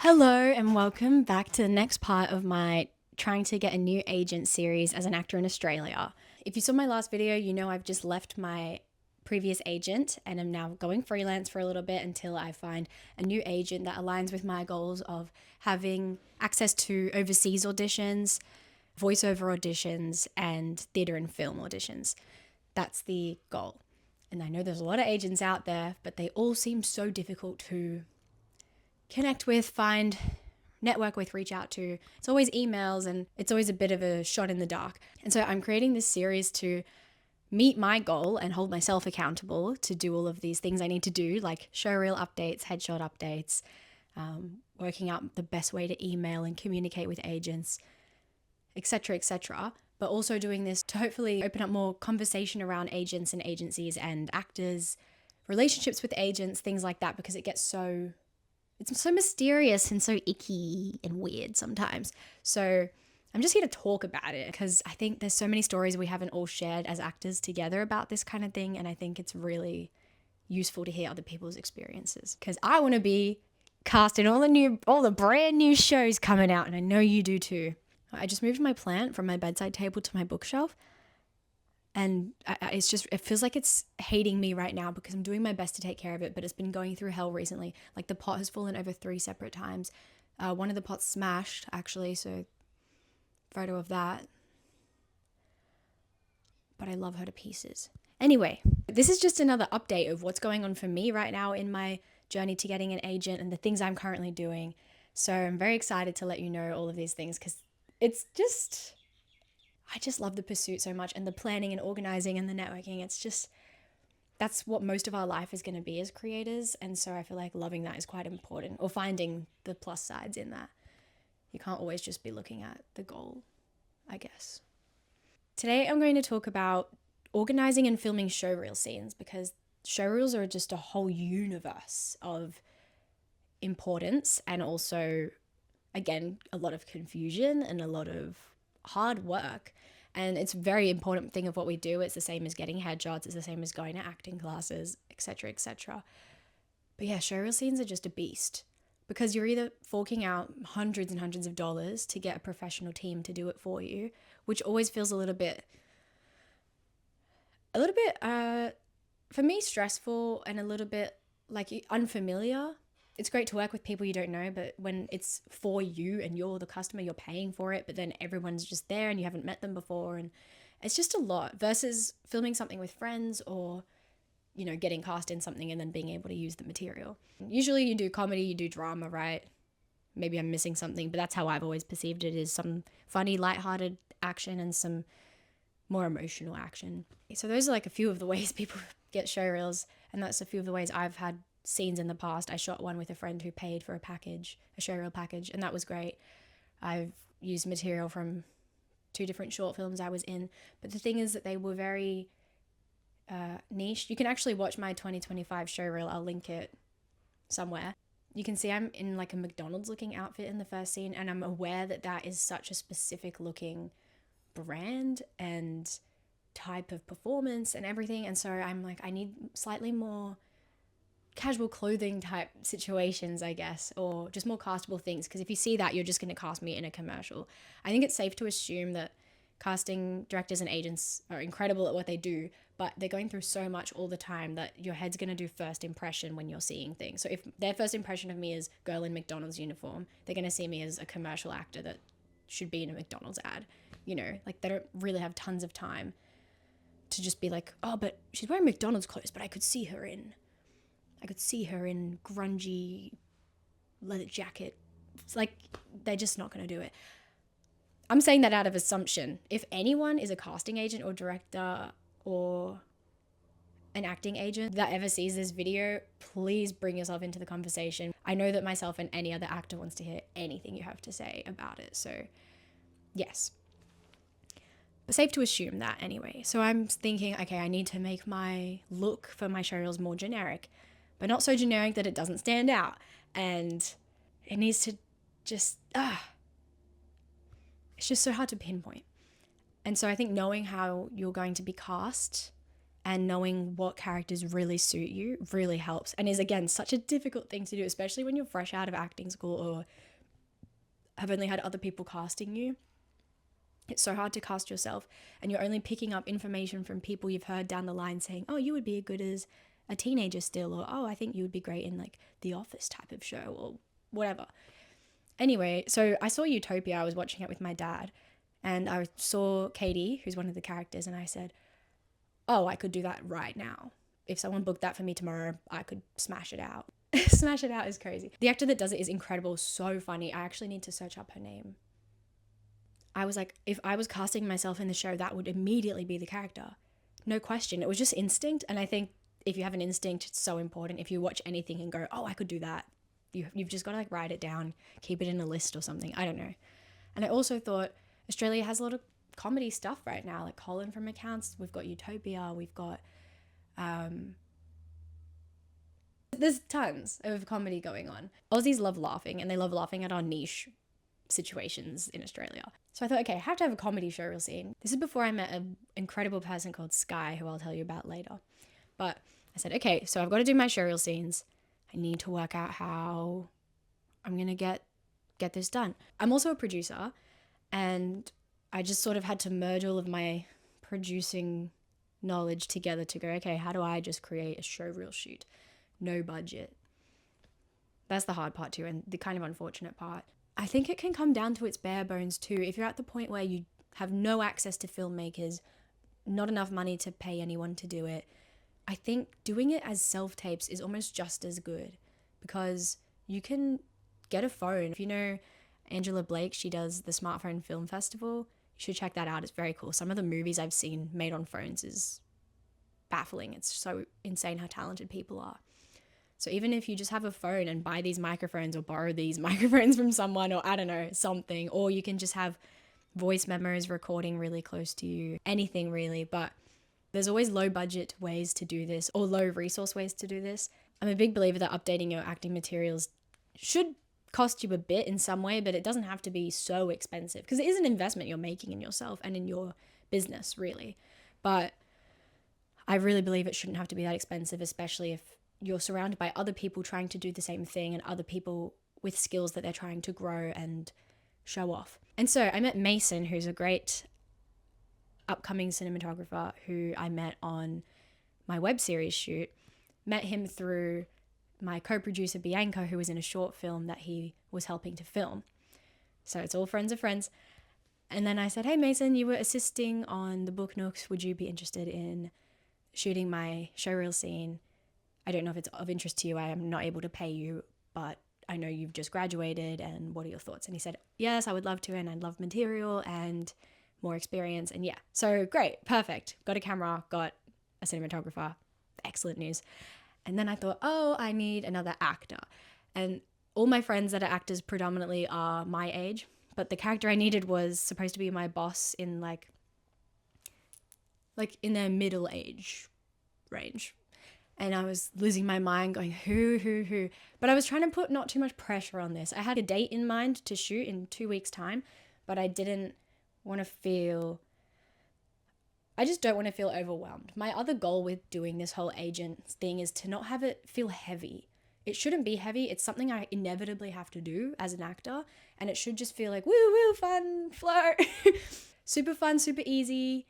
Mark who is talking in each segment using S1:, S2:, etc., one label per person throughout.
S1: Hello and welcome back to the next part of my trying to get a new agent series as an actor in Australia. If you saw my last video, you know I've just left my previous agent and I'm now going freelance for a little bit until I find a new agent that aligns with my goals of having access to overseas auditions, voiceover auditions, and theatre and film auditions. That's the goal. And I know there's a lot of agents out there, but they all seem so difficult to connect with, find, network with, reach out to. It's always emails and it's always a bit of a shot in the dark. And so I'm creating this series to meet my goal and hold myself accountable to do all of these things I need to do, like showreel updates, headshot updates, working out the best way to email and communicate with agents, etc., etc. But also doing this to hopefully open up more conversation around agents and agencies and actors, relationships with agents, things like that, because it's so mysterious and so icky and weird sometimes. So I'm just here to talk about it because I think there's so many stories we haven't all shared as actors together about this kind of thing. And I think it's really useful to hear other people's experiences because I want to be cast in all the brand new shows coming out. And I know you do too. I just moved my plant from my bedside table to my bookshelf. And it feels like it's hating me right now because I'm doing my best to take care of it, but it's been going through hell recently. Like the pot has fallen over 3 separate times. One of the pots smashed, actually, so photo of that. But I love her to pieces. Anyway, this is just another update of what's going on for me right now in my journey to getting an agent and the things I'm currently doing. So I'm very excited to let you know all of these things because I just love the pursuit so much and the planning and organizing and the networking. That's what most of our life is going to be as creators. And so I feel like loving that is quite important, or finding the plus sides in that. You can't always just be looking at the goal, I guess. Today I'm going to talk about organizing and filming showreel scenes because showreels are just a whole universe of importance and also, again, a lot of confusion and a lot of hard work. And it's a very important thing of what we do. It's the same as getting headshots. It's the same as going to acting classes, etc., etc. But yeah, showreel scenes are just a beast because you're either forking out hundreds and hundreds of dollars to get a professional team to do it for you, which always feels a little bit, for me, stressful and a little bit like unfamiliar. It's great to work with people you don't know, but when it's for you and you're the customer, you're paying for it, but then everyone's just there and you haven't met them before, and it's just a lot versus filming something with friends or, getting cast in something and then being able to use the material. Usually you do comedy, you do drama, right? Maybe I'm missing something, but that's how I've always perceived it, is some funny, lighthearted action and some more emotional action. So those are like a few of the ways people get showreels, and that's a few of the ways I've had scenes in the past. I shot one with a friend who paid for a showreel package, and that was great. I've used material from 2 different short films I was in, but the thing is that they were very niche. You can actually watch my 2025 showreel. I'll link it somewhere. You can see I'm in like a McDonald's looking outfit in the first scene, and I'm aware that that is such a specific looking brand and type of performance and everything, and so I'm like, I need slightly more casual clothing type situations, I guess, or just more castable things, because if you see that, you're just going to cast me in a commercial. I think it's safe to assume that casting directors and agents are incredible at what they do, but they're going through so much all the time that your head's going to do first impression when you're seeing things. So if their first impression of me is girl in McDonald's uniform, they're going to see me as a commercial actor that should be in a McDonald's ad. Like they don't really have tons of time to just be like, oh, but she's wearing McDonald's clothes, but I could see her in grungy leather jacket. It's like, they're just not going to do it. I'm saying that out of assumption. If anyone is a casting agent or director or an acting agent that ever sees this video, please bring yourself into the conversation. I know that myself and any other actor wants to hear anything you have to say about it. So yes. But safe to assume that anyway. So I'm thinking, okay, I need to make my look for my showreels more generic, but not so generic that it doesn't stand out. And it needs to just, it's just so hard to pinpoint. And so I think knowing how you're going to be cast and knowing what characters really suit you really helps, and is, again, such a difficult thing to do, especially when you're fresh out of acting school or have only had other people casting you. It's so hard to cast yourself, and you're only picking up information from people you've heard down the line saying, oh, you would be good as a teenager still, or oh, I think you would be great in like the Office type of show, or whatever. Anyway, so I saw Utopia. I was watching it with my dad, and I saw Katie, who's one of the characters, and I said, oh, I could do that right now. If someone booked that for me tomorrow, I could smash it out. Smash it out is crazy. The actor that does it is incredible, so funny. I actually need to search up her name. I was like, if I was casting myself in the show, that would immediately be the character. No question. It was just instinct. And I think if you have an instinct, it's so important. If you watch anything and go, oh, I could do that, you've just got to like write it down, keep it in a list or something. I don't know. And I also thought Australia has a lot of comedy stuff right now, like Colin from Accounts. We've got Utopia. We've got, there's tons of comedy going on. Aussies love laughing, and they love laughing at our niche situations in Australia. So I thought, okay, I have to have a comedy showreel scene. This is before I met an incredible person called Sky, who I'll tell you about later. But I said, okay, so I've got to do my showreel scenes. I need to work out how I'm going to get this done. I'm also a producer, and I just sort of had to merge all of my producing knowledge together to go, okay, how do I just create a showreel shoot? No budget. That's the hard part too, and the kind of unfortunate part. I think it can come down to its bare bones too. If you're at the point where you have no access to filmmakers, not enough money to pay anyone to do it, I think doing it as self-tapes is almost just as good, because you can get a phone. If you know Angela Blake, she does the Smartphone Film Festival. You should check that out. It's very cool. Some of the movies I've seen made on phones is baffling. It's so insane how talented people are. So even if you just have a phone and buy these microphones or borrow these microphones from someone, or I don't know, something, or you can just have voice memos recording really close to you, anything really. But there's always low budget ways to do this, or low resource ways to do this. I'm a big believer that updating your acting materials should cost you a bit in some way, but it doesn't have to be so expensive, because it is an investment you're making in yourself and in your business, really. But I really believe it shouldn't have to be that expensive, especially if you're surrounded by other people trying to do the same thing, and other people with skills that they're trying to grow and show off. And so I met Mason, who's a great upcoming cinematographer who I met on my web series shoot. Met him through my co-producer Bianca, who was in a short film that he was helping to film. So it's all friends of friends. And then I said, hey Mason, you were assisting on the Book Nooks. Would you be interested in shooting my showreel scene? I don't know if it's of interest to you. I am not able to pay you, but I know you've just graduated, and what are your thoughts? And he said, yes, I would love to, and I'd love material and more experience. And yeah, so great, perfect. Got a camera, got a cinematographer, excellent news. And then I thought, oh, I need another actor. And all my friends that are actors predominantly are my age, but the character I needed was supposed to be my boss in like in their middle age range. And I was losing my mind going, who? But I was trying to put not too much pressure on this. I had a date in mind to shoot in 2 weeks' time, but I didn't want to feel, I just don't want to feel overwhelmed. My other goal with doing this whole agent thing is to not have it feel heavy. It shouldn't be heavy. It's something I inevitably have to do as an actor, and it should just feel like, woo, fun, flow. Super fun, super easy,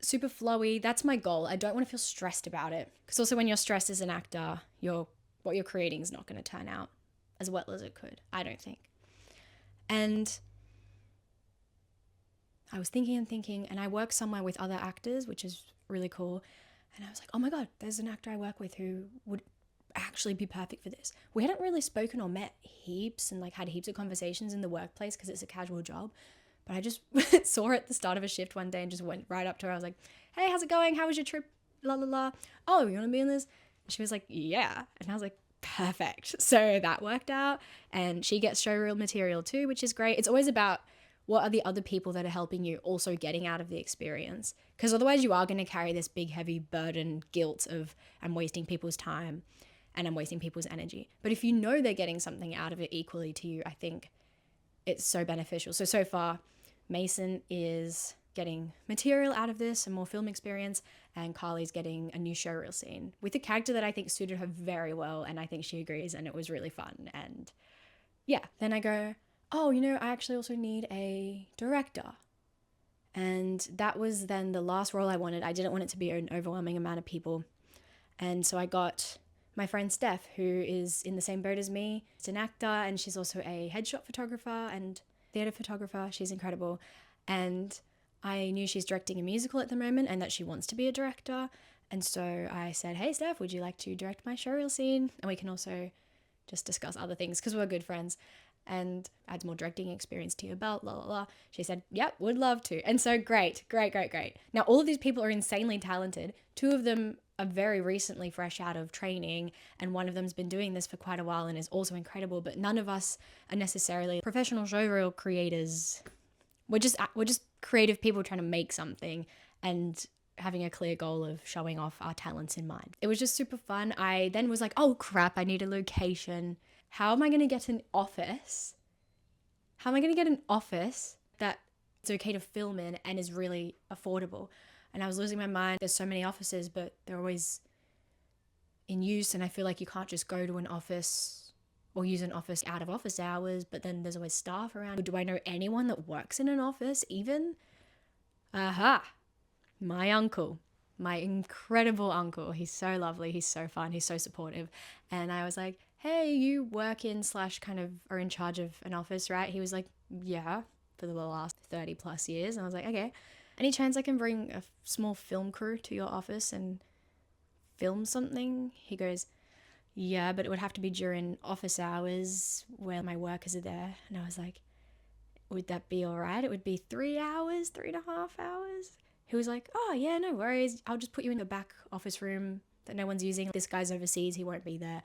S1: super flowy. That's my goal. I don't want to feel stressed about it, because also when you're stressed as an actor, what you're creating is not going to turn out as well as it could, I don't think. And I was thinking, and I work somewhere with other actors, which is really cool. And I was like, oh my God, there's an actor I work with who would actually be perfect for this. We hadn't really spoken or met heaps and like had heaps of conversations in the workplace because it's a casual job. But I just saw her at the start of a shift one day and just went right up to her. I was like, hey, how's it going? How was your trip? La la la. Oh, you want to be in this? And she was like, yeah. And I was like, perfect. So that worked out. And she gets showreel material too, which is great. It's always about what are the other people that are helping you also getting out of the experience? Because otherwise you are going to carry this big, heavy burden, guilt of I'm wasting people's time and I'm wasting people's energy. But if you know they're getting something out of it equally to you, I think it's so beneficial. So far, Mason is getting material out of this and more film experience, and Carly's getting a new showreel scene with a character that I think suited her very well, and I think she agrees, and it was really fun. And yeah, then I go, oh, I actually also need a director. And that was then the last role I wanted. I didn't want it to be an overwhelming amount of people. And so I got my friend Steph, who is in the same boat as me. She's an actor, and she's also a headshot photographer and theatre photographer. She's incredible. And I knew she's directing a musical at the moment and that she wants to be a director. And so I said, hey, Steph, would you like to direct my showreel scene? And we can also just discuss other things because we're good friends and adds more directing experience to your belt, la, la, la. She said, yep, would love to. And so great. Now, all of these people are insanely talented. 2 of them are very recently fresh out of training, and one of them's been doing this for quite a while and is also incredible, but none of us are necessarily professional showreel creators. We're just creative people trying to make something and having a clear goal of showing off our talents in mind. It was just super fun. I then was like, oh crap, I need a location. How am I going to get an office? How am I going to get an office that it's okay to film in and is really affordable? And I was losing my mind. There's so many offices, but they're always in use, and I feel like you can't just go to an office or use an office out of office hours, but then there's always staff around. Do I know anyone that works in an office even? Aha! My uncle. My incredible uncle. He's so lovely. He's so fun. He's so supportive. And I was like, hey, you work in / kind of are in charge of an office, right? He was like, yeah, for the last 30 plus years. And I was like, okay. Any chance I can bring a small film crew to your office and film something? He goes, yeah, but it would have to be during office hours where my workers are there. And I was like, would that be all right? It would be 3 hours, 3.5 hours. He was like, oh yeah, no worries. I'll just put you in the back office room that no one's using. This guy's overseas. He won't be there.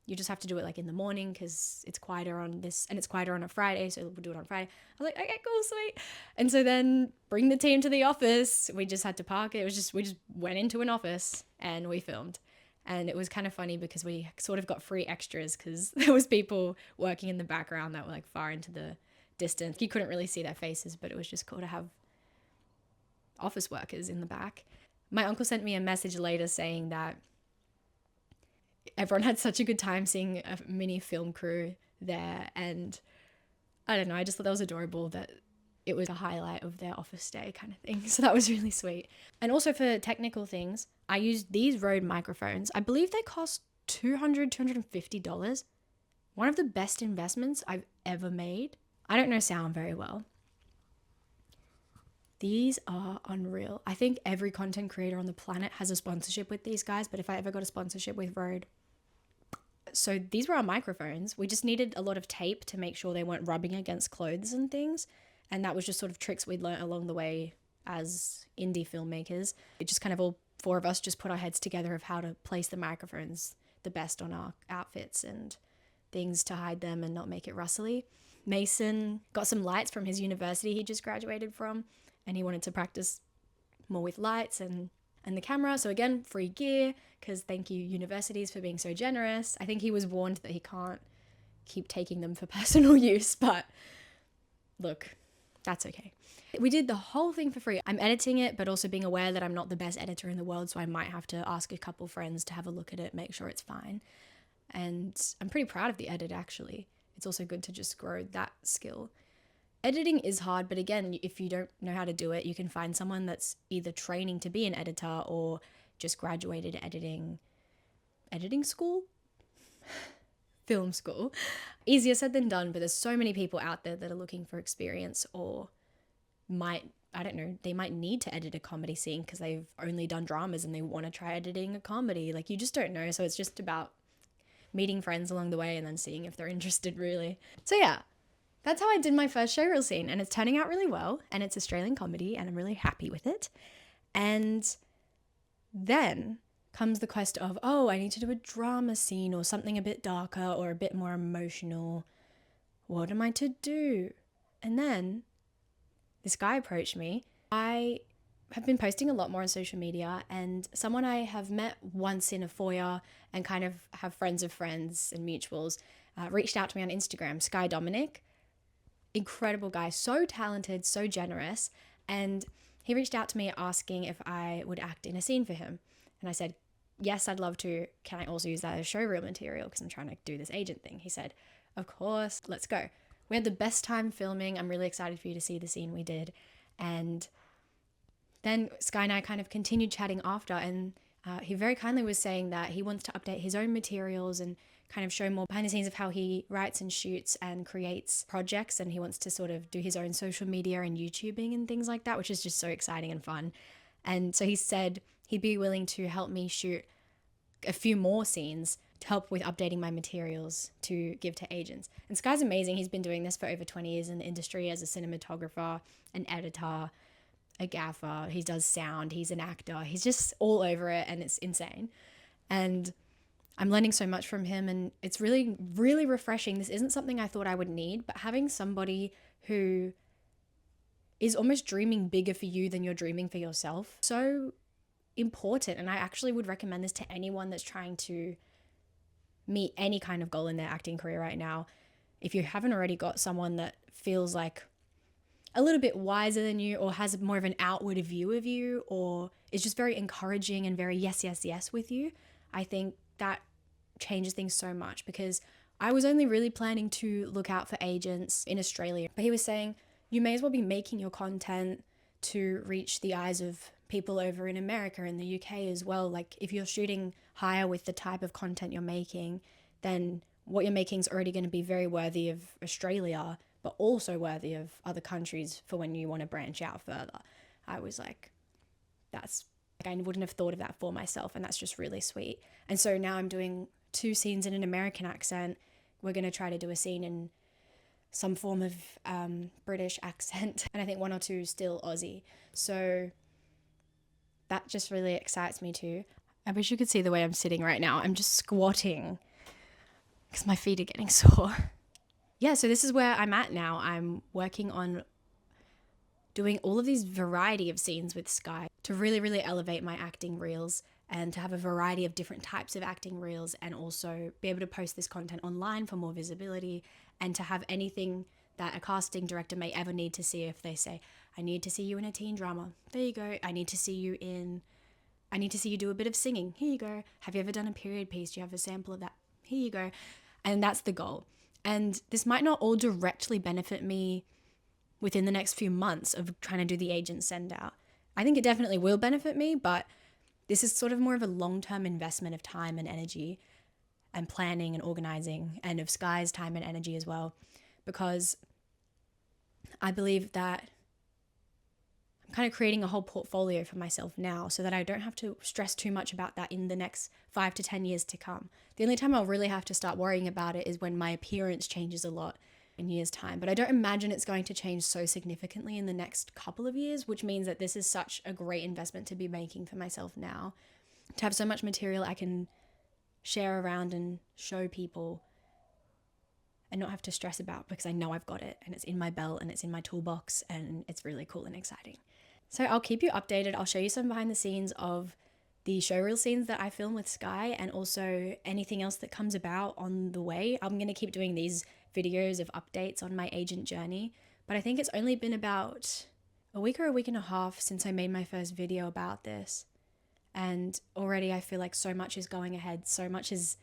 S1: You just have to do it like in the morning because it's quieter on this, and it's quieter on a Friday, so we'll do it on Friday. I was like, okay, cool, sweet. And so then bring the team to the office. We just had to park it. We just went into an office and we filmed. And it was kind of funny because we sort of got free extras because there was people working in the background that were like far into the distance. You couldn't really see their faces, but it was just cool to have office workers in the back. My uncle sent me a message later saying that everyone had such a good time seeing a mini film crew there, and I don't know, I just thought that was adorable that it was a highlight of their office day kind of thing. So that was really sweet. And also for technical things, I used these Rode microphones. I believe they cost $250. One of the best investments I've ever made. I don't know sound very well. These are unreal. I think every content creator on the planet has a sponsorship with these guys, but if I ever got a sponsorship with Rode. So these were our microphones. We just needed a lot of tape to make sure they weren't rubbing against clothes and things. And that was just sort of tricks we'd learned along the way as indie filmmakers. It just kind of all 4 of us just put our heads together of how to place the microphones the best on our outfits and things to hide them and not make it rustly. Mason got some lights from his university he just graduated from, and he wanted to practice more with lights and the camera. So again, free gear, because thank you universities for being so generous. I think he was warned that he can't keep taking them for personal use, but look, that's okay. We did the whole thing for free. I'm editing it, but also being aware that I'm not the best editor in the world, so I might have to ask a couple friends to have a look at it, make sure it's fine. And I'm pretty proud of the edit, actually. It's also good to just grow that skill. Editing is hard, but again, if you don't know how to do it, you can find someone that's either training to be an editor or just graduated editing school? Film school. Easier said than done, but there's so many people out there that are looking for experience or they might need to edit a comedy scene because they've only done dramas and they want to try editing a comedy. Like, you just don't know, so it's just about meeting friends along the way and then seeing if they're interested, really. So yeah. That's how I did my first showreel scene, and it's turning out really well, and it's Australian comedy, and I'm really happy with it. And then comes the quest of, oh, I need to do a drama scene or something a bit darker or a bit more emotional. What am I to do? And then this guy approached me. I have been posting a lot more on social media, and someone I have met once in a foyer and kind of have friends of friends and mutuals reached out to me on Instagram, Sky Dominic. Incredible guy, so talented, so generous, And he reached out to me asking if I would act in a scene for him. And I said, yes, I'd love to. Can I also use that as showreel material? Because I'm trying to do this agent thing. He said, of course, let's go. We had the best time filming. I'm really excited for you to see the scene we did. And then Sky and I kind of continued chatting after, and he very kindly was saying that he wants to update his own materials and kind of show more behind the scenes of how he writes and shoots and creates projects, and he wants to sort of do his own social media and YouTubing and things like that, which is just so exciting and fun. And so he said he'd be willing to help me shoot a few more scenes to help with updating my materials to give to agents. And Sky's amazing. He's been doing this for over 20 years in the industry as a cinematographer, an editor, a gaffer. He does sound. He's an actor. He's just all over it, and it's insane. And I'm learning so much from him, and it's really, really refreshing. This isn't something I thought I would need, but having somebody who is almost dreaming bigger for you than you're dreaming for yourself, so important. And I actually would recommend this to anyone that's trying to meet any kind of goal in their acting career right now. If you haven't already got someone that feels like a little bit wiser than you, or has more of an outward view of you, or is just very encouraging and very yes, yes, yes with you, I think that changes things so much. Because I was only really planning to look out for agents in Australia, but he was saying you may as well be making your content to reach the eyes of people over in America and the UK as well. Like, if you're shooting higher with the type of content you're making, then what you're making is already going to be very worthy of Australia, but also worthy of other countries for when you want to branch out further. I was like, that's, like, I wouldn't have thought of that for myself, and that's just really sweet. And so now I'm doing 2 scenes in an American accent. We're going to try to do a scene in some form of British accent, and I think 1 or 2 still Aussie. So that just really excites me too. I wish you could see the way I'm sitting right now. I'm just squatting because my feet are getting sore. Yeah, so this is where I'm at now. I'm working on doing all of these variety of scenes with Sky to really, really elevate my acting reels, and to have a variety of different types of acting reels, and also be able to post this content online for more visibility, and to have anything that a casting director may ever need to see. If they say, I need to see you in a teen drama, there you go. I need to see you do a bit of singing, here you go. Have you ever done a period piece? Do you have a sample of that? Here you go. And that's the goal. And this might not all directly benefit me within the next few months of trying to do the agent send out. I think it definitely will benefit me, but this is sort of more of a long-term investment of time and energy and planning and organizing, and of Sky's time and energy as well, because I believe that I'm kind of creating a whole portfolio for myself now, so that I don't have to stress too much about that in the next 5 to 10 years to come. The only time I'll really have to start worrying about it is when my appearance changes a lot in years' time. But I don't imagine it's going to change so significantly in the next couple of years, which means that this is such a great investment to be making for myself now. To have so much material I can share around and show people and not have to stress about, because I know I've got it and it's in my belt and it's in my toolbox, and it's really cool and exciting. So I'll keep you updated. I'll show you some behind the scenes of the showreel scenes that I film with Sky, and also anything else that comes about on the way. I'm going to keep doing these videos of updates on my agent journey, but I think it's only been about a week or a week and a half since I made my first video about this. And already I feel like so much is going ahead. So much is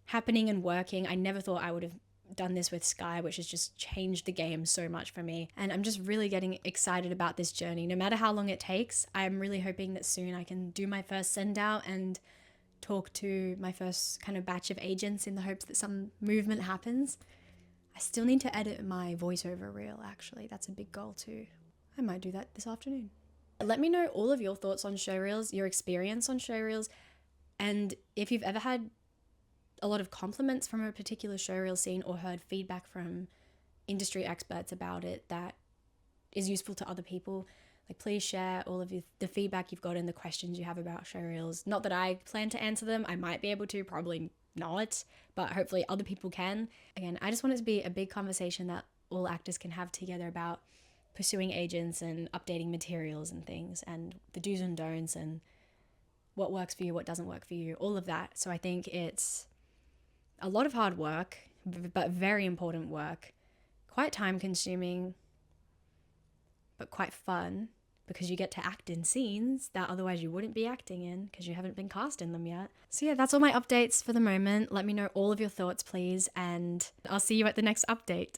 S1: happening and working. I never thought I would have done this with Sky, which has just changed the game so much for me. And I'm just really getting excited about this journey. No matter how long it takes, I'm really hoping that soon I can do my first send out and talk to my first kind of batch of agents in the hopes that some movement happens. I still need to edit my voiceover reel, actually. That's a big goal too. I might do that this afternoon. Let me know all of your thoughts on showreels, your experience on showreels, and if you've ever had a lot of compliments from a particular showreel scene, or heard feedback from industry experts about it that is useful to other people. Like, please share all of the feedback you've got and the questions you have about showreels. Not that I plan to answer them. I might be able to, probably not, but hopefully other people can. Again, I just want it to be a big conversation that all actors can have together about pursuing agents and updating materials and things, and the do's and don'ts, and what works for you, what doesn't work for you, all of that. So I think it's a lot of hard work, but very important work, quite time consuming, but quite fun because you get to act in scenes that otherwise you wouldn't be acting in because you haven't been cast in them yet. So yeah, that's all my updates for the moment. Let me know all of your thoughts, please, and I'll see you at the next update.